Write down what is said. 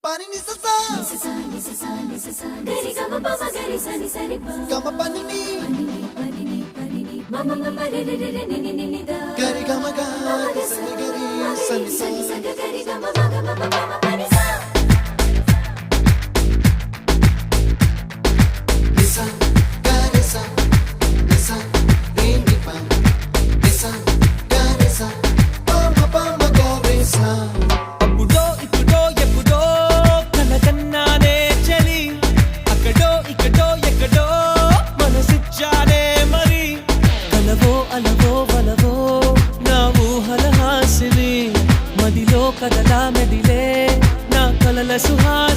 pani ni sa sa gari ga ma pa gari sa ni sa ni pa ga ma pani ni ma ma ma re re re ni ni ni da gari ga ma ga sa ni gari sa ni sa gari ga ma ma ga ma ma pani sa ni sa gari sa ni sa ni ni pa ni sa gari sa pa ma gari sa కదలా మెదిలే నా కలల సుహాసిని